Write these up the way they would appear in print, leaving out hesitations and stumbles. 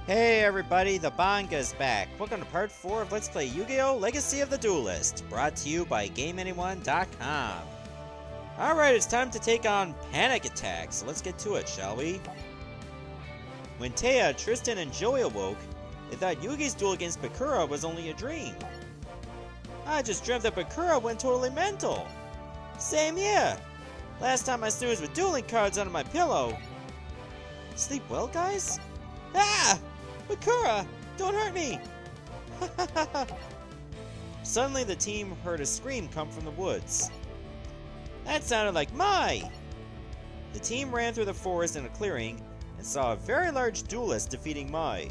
Hey everybody, the Banga's back. Welcome to part 4 of Let's Play Yu-Gi-Oh! Legacy of the Duelist, brought to you by GameAnyone.com. Alright, it's time to take on PaniK Attack, so let's get to it, shall we? When Taya, Tristan, and Joey awoke, they thought Yugi's duel against Bakura was only a dream. I just dreamt that Bakura went totally mental. Same here. Last time I snoozed with dueling cards under my pillow. Sleep well, guys? Ah! Bakura! Don't hurt me! Suddenly the team heard a scream come from the woods. That sounded like Mai! The team ran through the forest in a clearing and saw a very large duelist defeating Mai.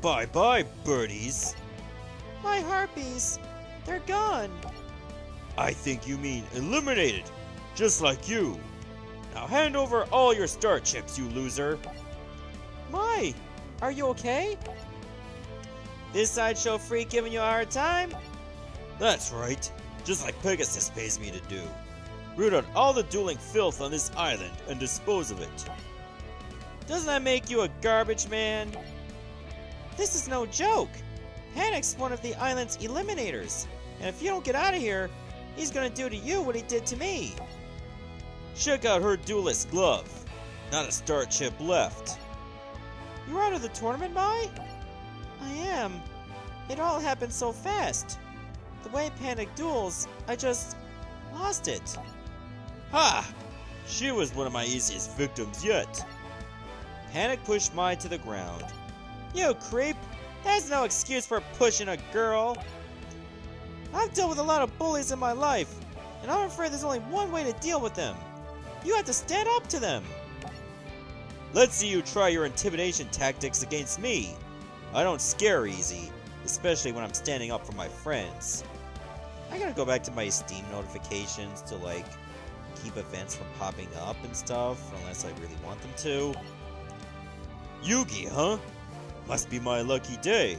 Bye-bye, birdies! My harpies! They're gone! I think you mean eliminated, just like you. Now hand over all your star chips, you loser! Mai! Are you okay? This sideshow freak giving you a hard time? That's right. Just like Pegasus pays me to do. Root out all the dueling filth on this island and dispose of it. Doesn't that make you a garbage man? This is no joke. PaniK's one of the island's eliminators. And if you don't get out of here, he's gonna do to you what he did to me. Check out her duelist glove. Not a star chip left. You're out of the tournament, Mai? I am. It all happened so fast. The way PaniK duels, I just lost it. Ha! She was one of my easiest victims yet. PaniK pushed Mai to the ground. You creep! That's no excuse for pushing a girl. I've dealt with a lot of bullies in my life, and I'm afraid there's only one way to deal with them. You have to stand up to them. Let's see you try your intimidation tactics against me. I don't scare easy, especially when I'm standing up for my friends. I gotta go back to my Steam notifications to, keep events from popping up and stuff, unless I really want them to. Yugi, huh? Must be my lucky day.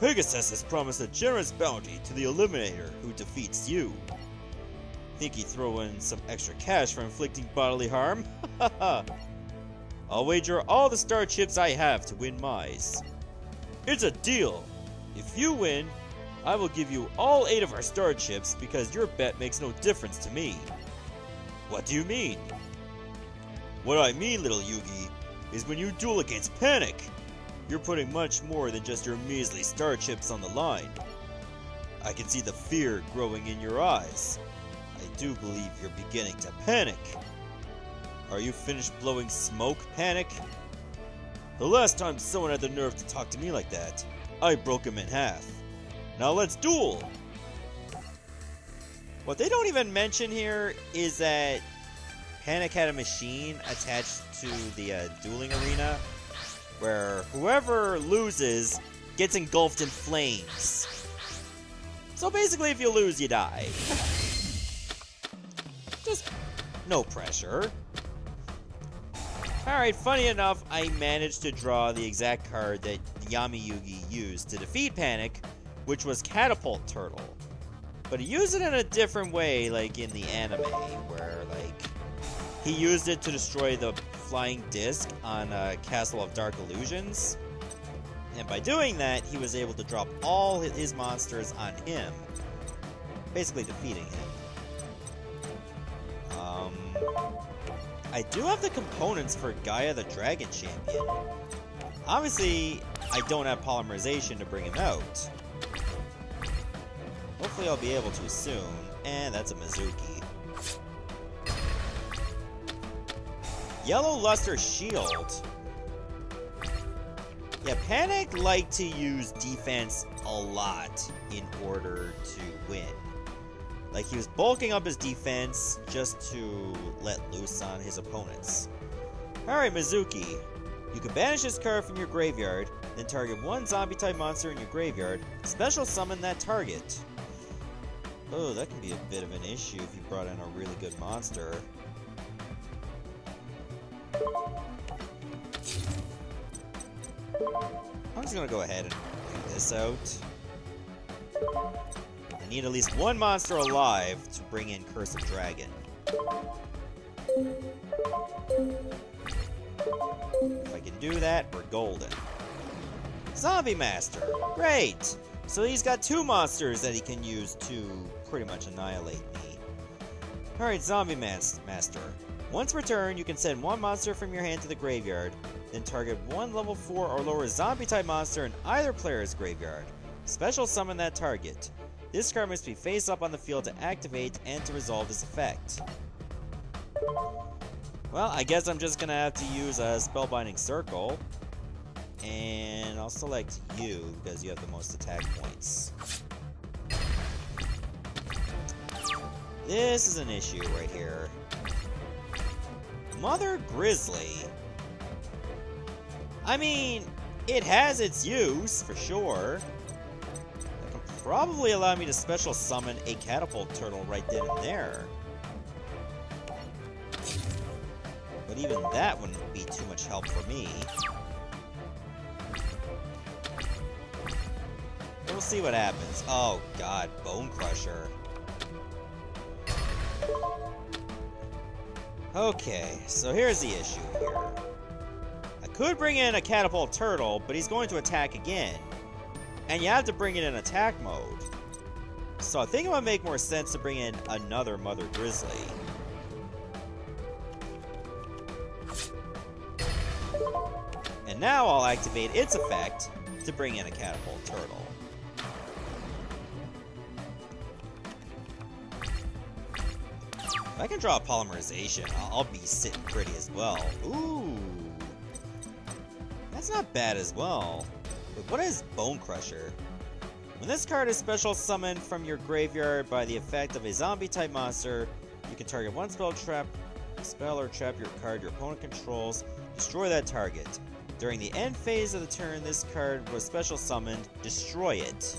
Pegasus has promised a generous bounty to the Eliminator who defeats you. Think he'd throw in some extra cash for inflicting bodily harm? Haha. I'll wager all the star chips I have to win Mai's. It's a deal! If you win, I will give you all 8 of our star chips because your bet makes no difference to me. What do you mean? What I mean, little Yugi, is when you duel against PaniK, you're putting much more than just your measly star chips on the line. I can see the fear growing in your eyes. I do believe you're beginning to panic. Are you finished blowing smoke, PaniK? The last time someone had the nerve to talk to me like that, I broke him in half. Now let's duel! What they don't even mention here is that PaniK had a machine attached to the dueling arena where whoever loses gets engulfed in flames. So basically if you lose, you die. Just no pressure. Alright, funny enough, I managed to draw the exact card that Yami Yugi used to defeat PaniK, which was Catapult Turtle. But he used it in a different way, like in the anime, where, he used it to destroy the flying disc on Castle of Dark Illusions. And by doing that, he was able to drop all his monsters on him, basically defeating him. I do have the components for Gaia the Dragon Champion. Obviously, I don't have polymerization to bring him out. Hopefully I'll be able to soon. And that's a Mizuki. Yellow Luster Shield. Yeah, PaniK liked to use defense a lot in order to win. He was bulking up his defense just to let loose on his opponents. Alright, Mizuki. You can banish this card from your graveyard, then target one zombie-type monster in your graveyard, special summon that target. Oh, that can be a bit of an issue if you brought in a really good monster. I'm just gonna go ahead and bring this out. I need at least one monster alive to bring in Curse of Dragon. If I can do that, we're golden. Zombie Master! Great! So he's got 2 monsters that he can use to pretty much annihilate me. Alright, Zombie Master. Once per turn, you can send 1 monster from your hand to the graveyard, then target 1 level 4 or lower zombie-type monster in either player's graveyard. Special summon that target. This card must be face up on the field to activate and to resolve this effect. Well, I guess I'm just gonna have to use a Spellbinding Circle. And I'll select you, because you have the most attack points. This is an issue right here. Mother Grizzly. I mean, it has its use, for sure. That can probably allow me to special summon a Catapult Turtle right then and there. But even that wouldn't be too much help for me. We'll see what happens. Oh god, Bone Crusher. Okay, so here's the issue here. I could bring in a Catapult Turtle, but he's going to attack again. And you have to bring it in attack mode. So I think it would make more sense to bring in another Mother Grizzly. And now I'll activate its effect to bring in a Catapult Turtle. If I can draw a Polymerization, I'll be sitting pretty as well. Ooh! That's not bad as well. But what is Bone Crusher? When this card is special summoned from your graveyard by the effect of a zombie-type monster, you can target 1 spell or trap your card your opponent controls, destroy that target. During the end phase of the turn this card was special summoned, destroy it.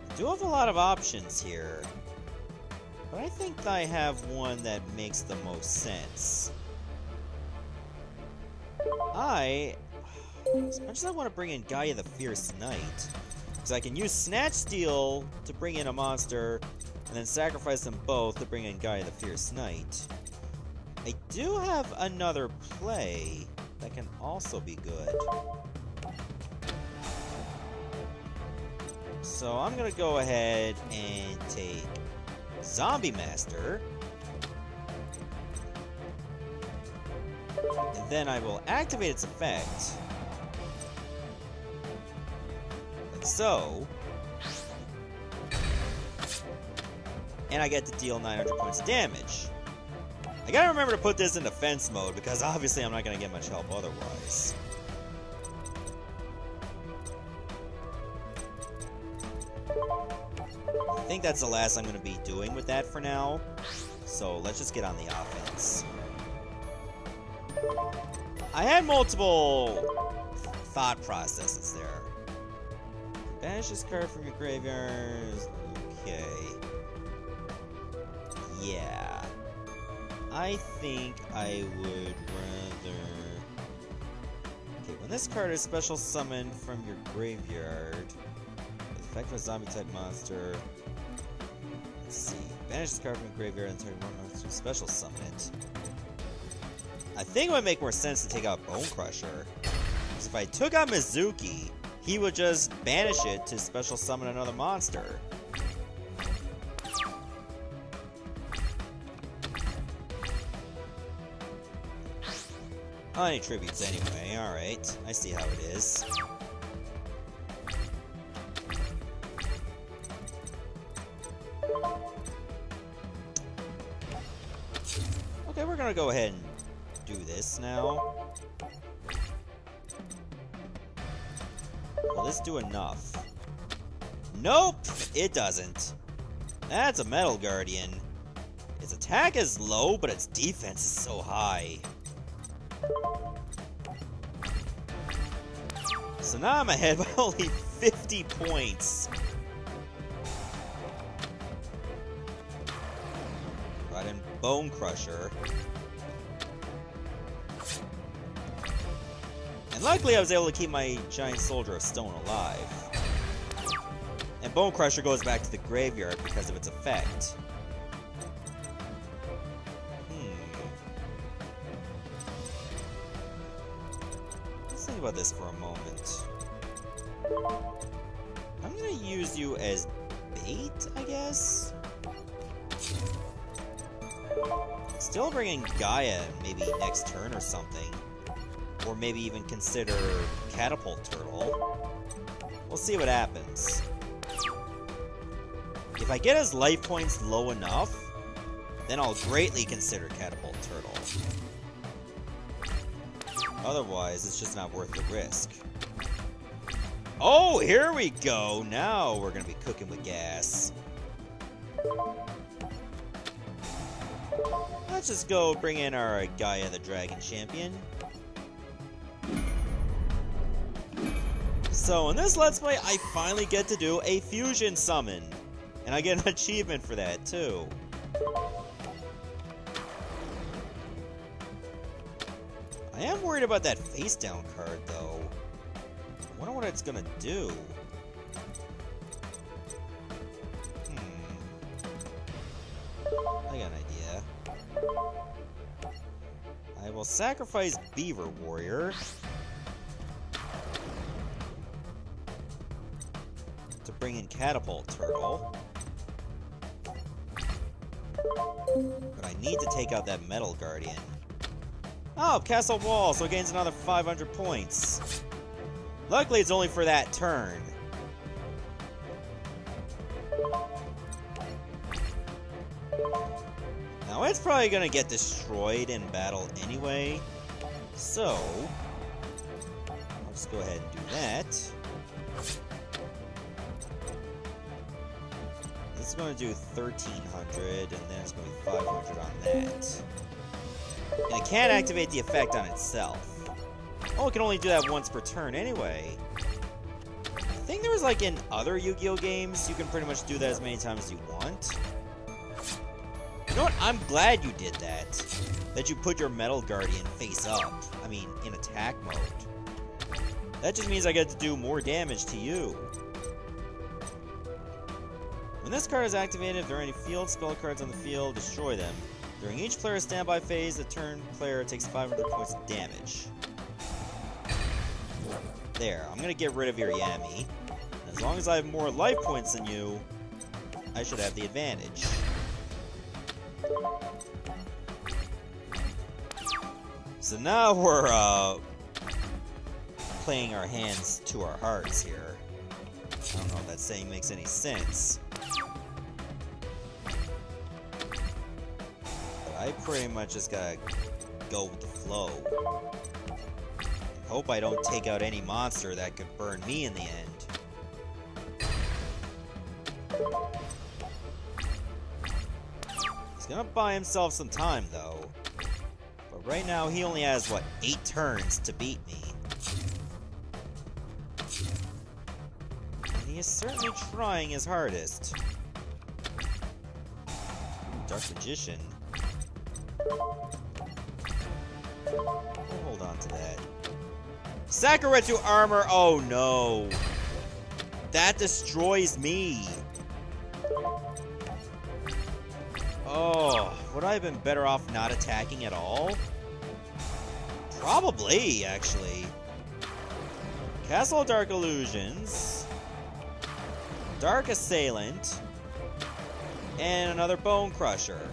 I do have a lot of options here, but I think I have one that makes the most sense. As much as I want to bring in Gaia the Fierce Knight, because I can use Snatch Steal to bring in a monster, and then sacrifice them both to bring in Gaia the Fierce Knight. I do have another play that can also be good. So I'm gonna go ahead and take Zombie Master. And then I will activate its effect. Like so. And I get to deal 900 points of damage. I gotta remember to put this in defense mode, because obviously I'm not gonna get much help otherwise. I think that's the last I'm going to be doing with that for now. So let's just get on the offense. I had multiple thought processes there. Banish this card from your graveyard. Okay. Yeah. I think I would rather... Okay, when this card is special summoned from your graveyard... Effect of a zombie-type monster. Let's see. Banish this card from your graveyard and turn 1 monster to special summon it. I think it would make more sense to take out Bone Crusher. Because if I took out Mizuki, he would just banish it to special summon another monster. Oh, any tributes anyway. Alright. I see how it is. Okay, we're gonna go ahead and do this now. Will this do enough? Nope! It doesn't. That's a Metal Guardian. Its attack is low, but its defense is so high. So now I'm ahead by only 50 points. Brought in Bone Crusher. And luckily I was able to keep my Giant Soldier of Stone alive. And Bone Crusher goes back to the graveyard because of its effect. think about this for a moment. I'm gonna use you as bait, I guess? Still bringing Gaia maybe next turn or something. Or maybe even consider Catapult Turtle. We'll see what happens. If I get his life points low enough, then I'll greatly consider Catapult Turtle. Otherwise, it's just not worth the risk. Oh, here we go! Now we're gonna be cooking with gas. Let's just go bring in our Gaia the Dragon Champion. So in this Let's Play, I finally get to do a fusion summon. And I get an achievement for that, too. I am worried about that face down card, though. I wonder what it's gonna do. I got an idea. I will sacrifice Beaver Warrior to bring in Catapult Turtle. But I need to take out that Metal Guardian. Oh, Castle Wall, so it gains another 500 points. Luckily, it's only for that turn. Now, it's probably gonna get destroyed in battle anyway. So, I'll just go ahead and do that. This is going to do 1,300, and then it's going to be 500 on that. And it can't activate the effect on itself. Oh, it can only do that once per turn anyway. I think there was, like, in other Yu-Gi-Oh! Games, you can pretty much do that as many times as you want. You know what? I'm glad you did that. That you put your Metal Guardian face up. I mean, in attack mode. That just means I get to do more damage to you. When this card is activated, if there are any field spell cards on the field, destroy them. During each player's standby phase, the turn player takes 500 points of damage. There, I'm gonna get rid of your Yami. As long as I have more life points than you, I should have the advantage. So now we're, playing our hands to our hearts here. I don't know if that saying makes any sense. But I pretty much just gotta go with the flow. Hope I don't take out any monster that could burn me in the end. He's gonna buy himself some time, though. But right now, he only has, what, 8 turns to beat me. And he is certainly trying his hardest. Dark Magician. We'll hold on to that. Sakuretsu Armor! Oh no! That destroys me! Oh, would I have been better off not attacking at all? Probably, actually. Castle of Dark Illusions. Dark Assailant. And another Bone Crusher.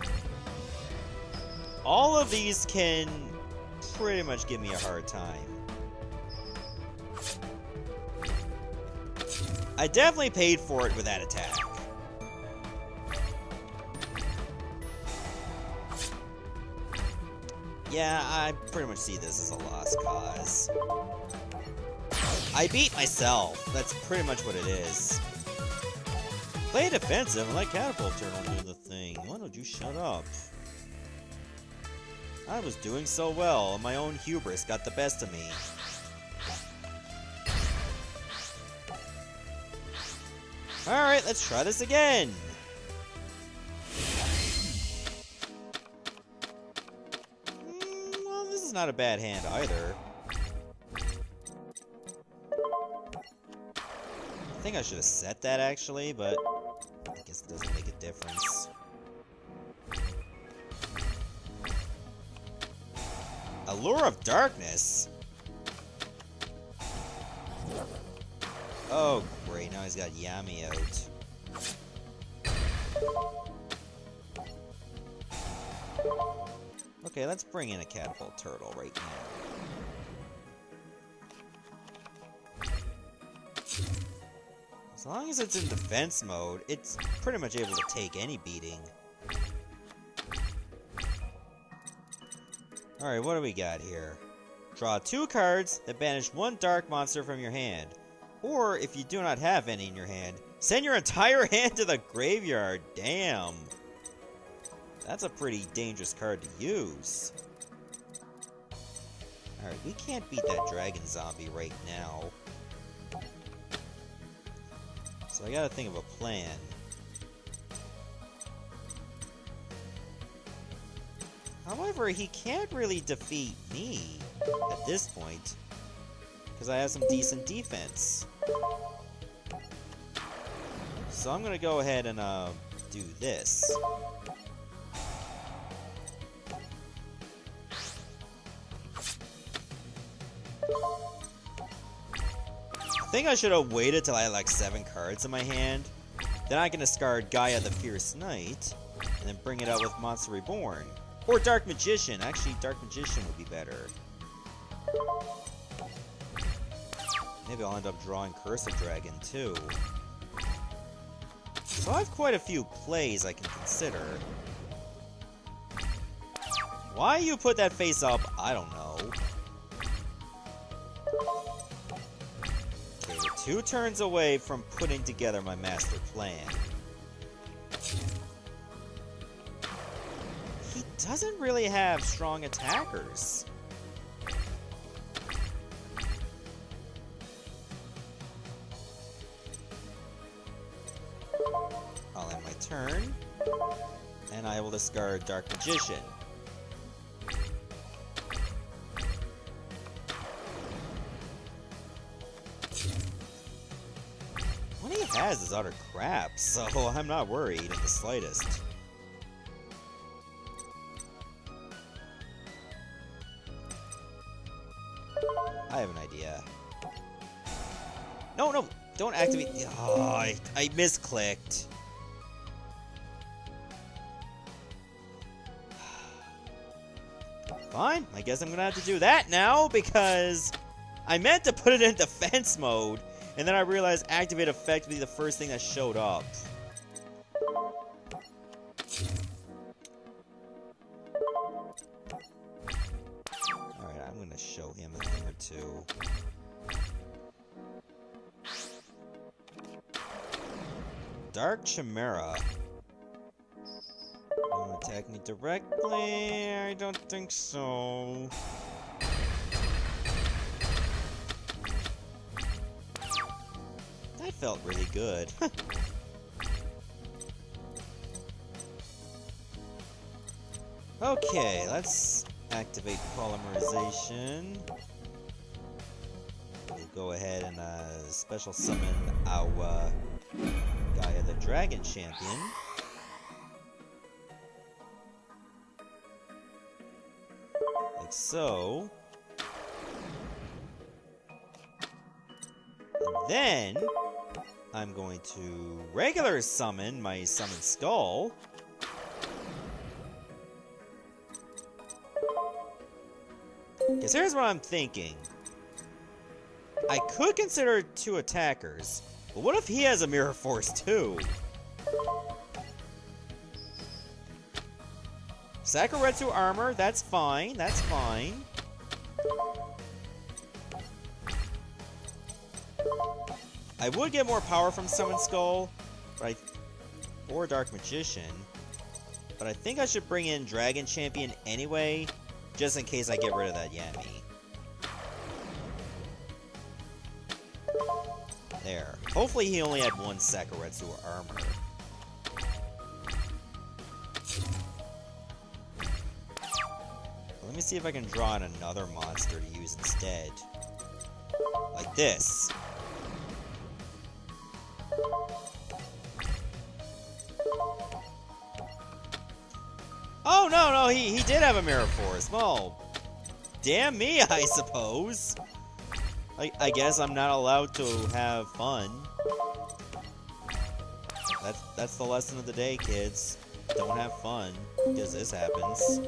All of these can pretty much give me a hard time. I definitely paid for it with that attack. Yeah, I pretty much see this as a lost cause. I beat myself. That's pretty much what it is. Play defensive and let Catapult Turtle do the thing. Why don't you shut up? I was doing so well, and my own hubris got the best of me. Alright, let's try this again! Well, this is not a bad hand either. I think I should have set that actually, but I guess it doesn't make a difference. Allure of Darkness? Oh, great. Now he's got Yami out. Okay, let's bring in a catapult turtle right now. As long as it's in defense mode, it's pretty much able to take any beating. Alright, what do we got here? Draw 2 cards that banish 1 dark monster from your hand. Or, if you do not have any in your hand, send your entire hand to the graveyard. Damn. That's a pretty dangerous card to use. Alright, we can't beat that dragon zombie right now. So I gotta think of a plan. However, he can't really defeat me at this point, because I have some decent defense. So I'm gonna go ahead and do this. I think I should have waited till I had like 7 cards in my hand. Then I can discard Gaia the Fierce Knight, and then bring it out with Monster Reborn. Or Dark Magician. Actually, Dark Magician would be better. Maybe I'll end up drawing Curse of Dragon, too. So I have quite a few plays I can consider. Why you put that face up, I don't know. Okay, we're 2 turns away from putting together my master plan. He doesn't really have strong attackers. I'll end my turn, and I will discard Dark Magician. What he has is utter crap, so I'm not worried in the slightest. I have an idea. No, don't activate. Oh, I misclicked. Fine, I guess I'm gonna have to do that now, because I meant to put it in defense mode, and then I realized activate effectively the first thing that showed up. Alright, I'm gonna show him a thing or two. Dark Chimera. Don't attack me directly. I don't think so. That felt really good. Okay, let's activate polymerization. We'll go ahead and special summon our Gaia the Dragon Champion. Like so. And then I'm going to regular summon my Summon Skull. Because here's what I'm thinking. I could consider 2 attackers, but what if he has a Mirror Force too? Sakuretsu armor, that's fine, that's fine. I would get more power from Summon Skull, or Dark Magician, but I think I should bring in Dragon Champion anyway, just in case I get rid of that Yami. There. Hopefully he only had 1 Sakuretsu armor. Let me see if I can draw in another monster to use instead. Like this. Oh, no, he did have a Mirror Force. Well, damn me, I suppose. I guess I'm not allowed to have fun. That's the lesson of the day, kids. Don't have fun, because this happens.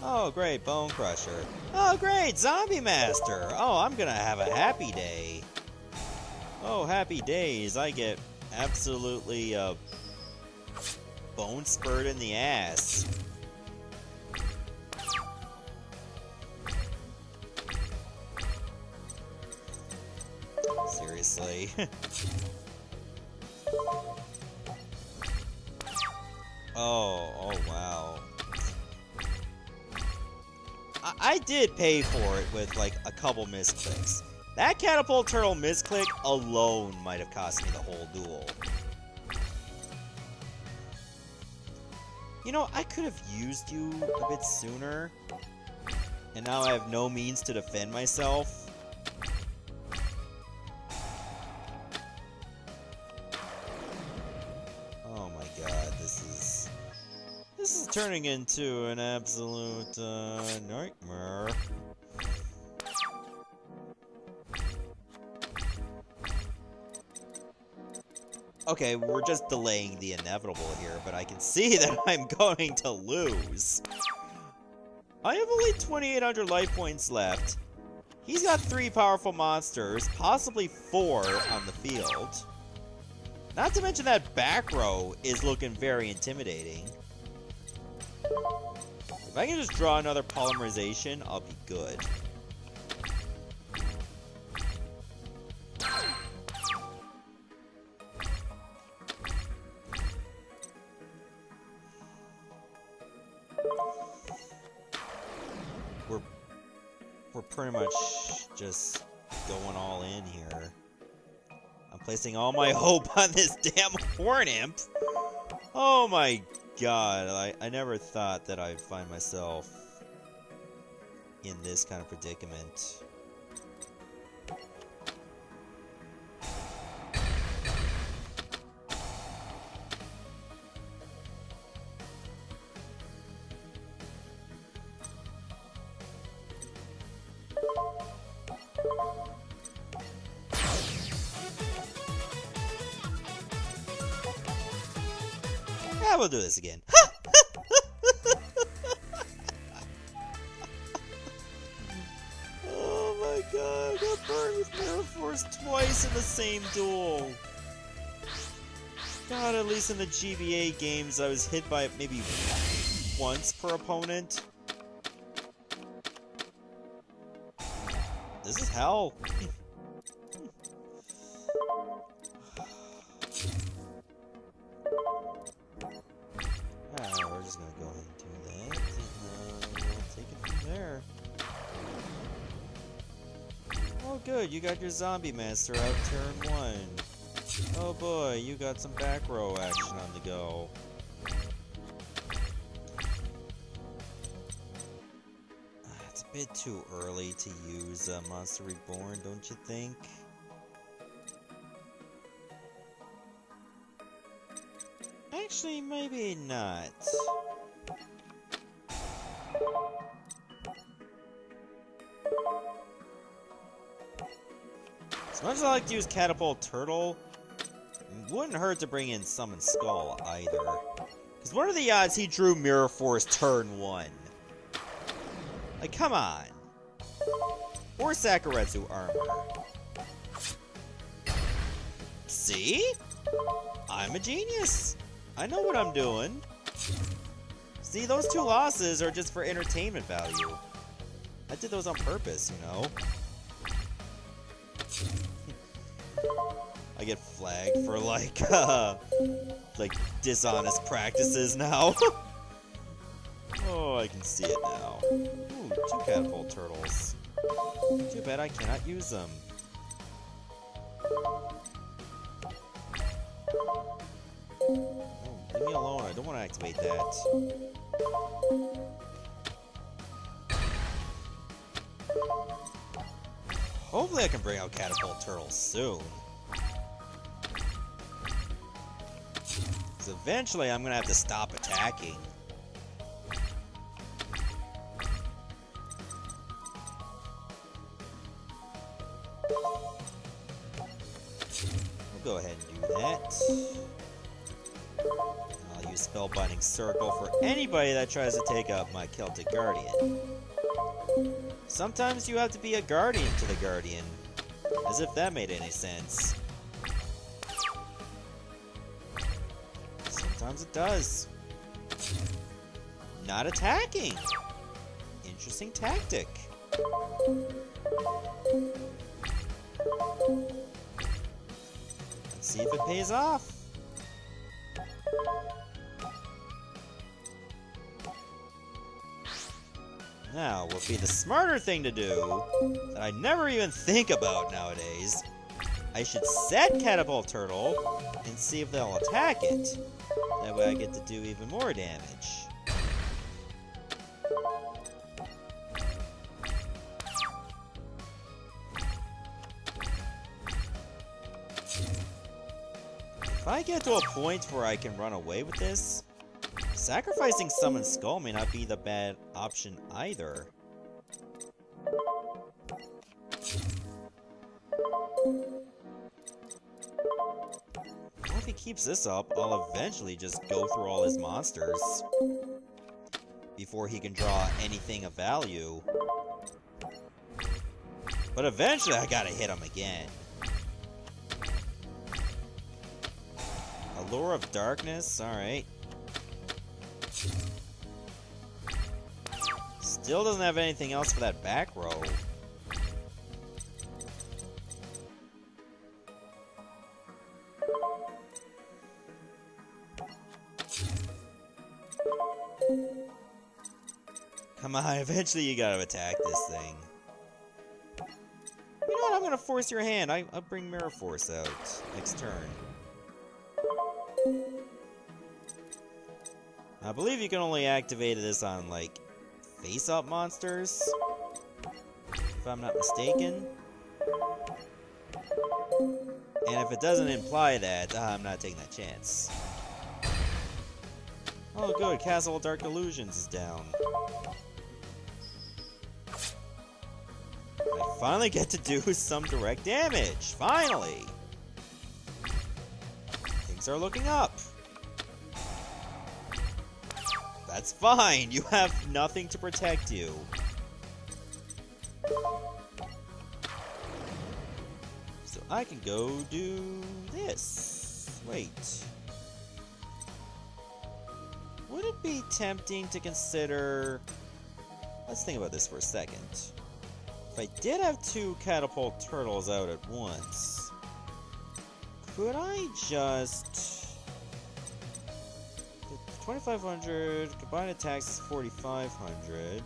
Oh, great, Bone Crusher. Oh, great, Zombie Master. Oh, I'm gonna have a happy day. Oh, happy days. I get absolutely, bone spurred in the ass. Seriously. Oh, wow. I did pay for it with, like, a couple misclicks. That catapult turtle misclick alone might have cost me the whole duel. You know, I could have used you a bit sooner. And now I have no means to defend myself. Oh my god, this is turning into an absolute nightmare. Okay, we're just delaying the inevitable here, but I can see that I'm going to lose. I have only 2,800 life points left. He's got 3 powerful monsters, possibly 4 on the field. Not to mention that back row is looking very intimidating. If I can just draw another polymerization, I'll be good. We're pretty much just going all in here. I'm placing all my hope on this damn horn imp. Oh my god, I never thought that I'd find myself in this kind of predicament. Yeah, we'll do this again. Oh my god, I got burned with Mirror Force twice in the same duel. God, at least in the GBA games, I was hit by it maybe once per opponent. This is hell. Alright, we're just gonna go ahead and do that, and we'll take it from there. Oh good, you got your Zombie Master out turn 1. Oh boy, you got some back row action on the go. It's a bit too early to use Monster Reborn, don't you think? Actually, maybe not. As much as I like to use Catapult Turtle, it wouldn't hurt to bring in Summon Skull either. Because what are the odds he drew Mirror Force turn 1? Like, come on. Or Sakuretsu Armor. See? I'm a genius. I know what I'm doing. See, those 2 losses are just for entertainment value. I did those on purpose, you know? I get flagged for, like dishonest practices now. Oh, I can see it now. Ooh, 2 Catapult Turtles. Too bad I cannot use them. Oh, leave me alone, I don't want to activate that. Hopefully I can bring out Catapult Turtles soon. Because eventually I'm going to have to stop attacking. We'll go ahead and do that. I'll use Spellbinding Circle for anybody that tries to take up my Celtic Guardian. Sometimes you have to be a guardian to the Guardian. As if that made any sense. Sometimes it does. Not attacking! Interesting tactic. Let's see if it pays off. Now, what would be the smarter thing to do, that I never even think about nowadays, I should set Catapult Turtle and see if they'll attack it. That way I get to do even more damage. If I get to a point where I can run away with this, sacrificing Summon Skull may not be the bad option either. Well, if he keeps this up, I'll eventually just go through all his monsters before he can draw anything of value. But eventually I gotta hit him again. Allure of Darkness, alright. Still doesn't have anything else for that back row. Come on, eventually you gotta attack this thing. You know what, I'm gonna force your hand. I'll bring Mirror Force out next turn. I believe you can only activate this on, like, face-up monsters, if I'm not mistaken. And if it doesn't imply that, I'm not taking that chance. Oh good, Castle of Dark Illusions is down. I finally get to do some direct damage! Finally! Things are looking up. That's fine, you have nothing to protect you. So I can go do this. Wait. Would it be tempting to consider... Let's think about this for a second. If I did have two Catapult Turtles out at once, could I just... 2,500, combined attacks is 4,500.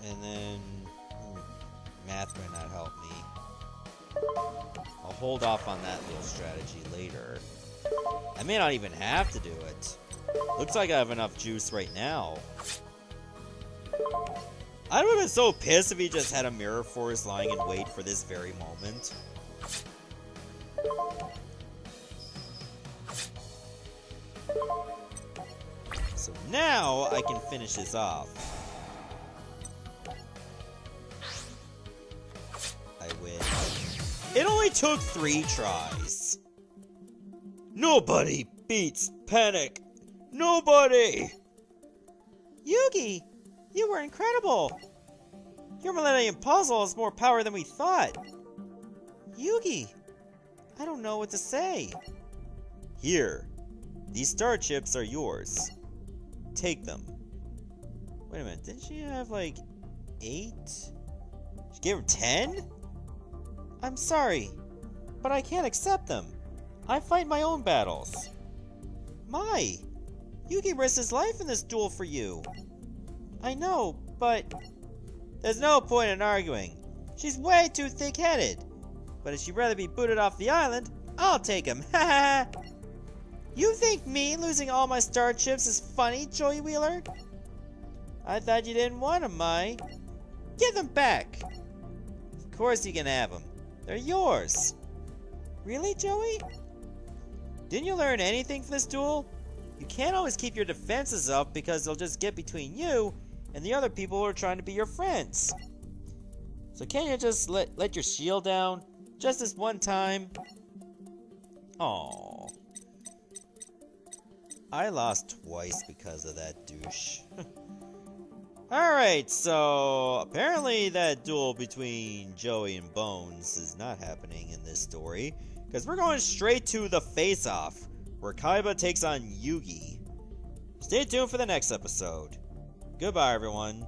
And then... math might not help me. I'll hold off on that little strategy later. I may not even have to do it. Looks like I have enough juice right now. I would have been so pissed if he just had a Mirror Force lying in wait for this very moment. So now I can finish this off. I win. It only took 3 tries. Nobody beats PaniK. Nobody! Yugi, you were incredible. Your Millennium Puzzle has more power than we thought. Yugi, I don't know what to say. Here, these star chips are yours. Take them. Wait a minute, didn't she have like 8? She gave him 10? I'm sorry, but I can't accept them. I fight my own battles. My! Yugi risked his life in this duel for you. I know, but... There's no point in arguing. She's way too thick-headed. But if she'd rather be booted off the island, I'll take him. Ha ha ha! You think me losing all my star chips is funny, Joey Wheeler? I thought you didn't want them, Mai. Give them back. Of course you can have them. They're yours. Really, Joey? Didn't you learn anything from this duel? You can't always keep your defenses up because they'll just get between you and the other people are trying to be your friends. So can't you just let your shield down? Just this one time? Aww. I lost twice because of that douche. Alright, so apparently that duel between Joey and Bones is not happening in this story, because we're going straight to the face-off, where Kaiba takes on Yugi. Stay tuned for the next episode. Goodbye, everyone.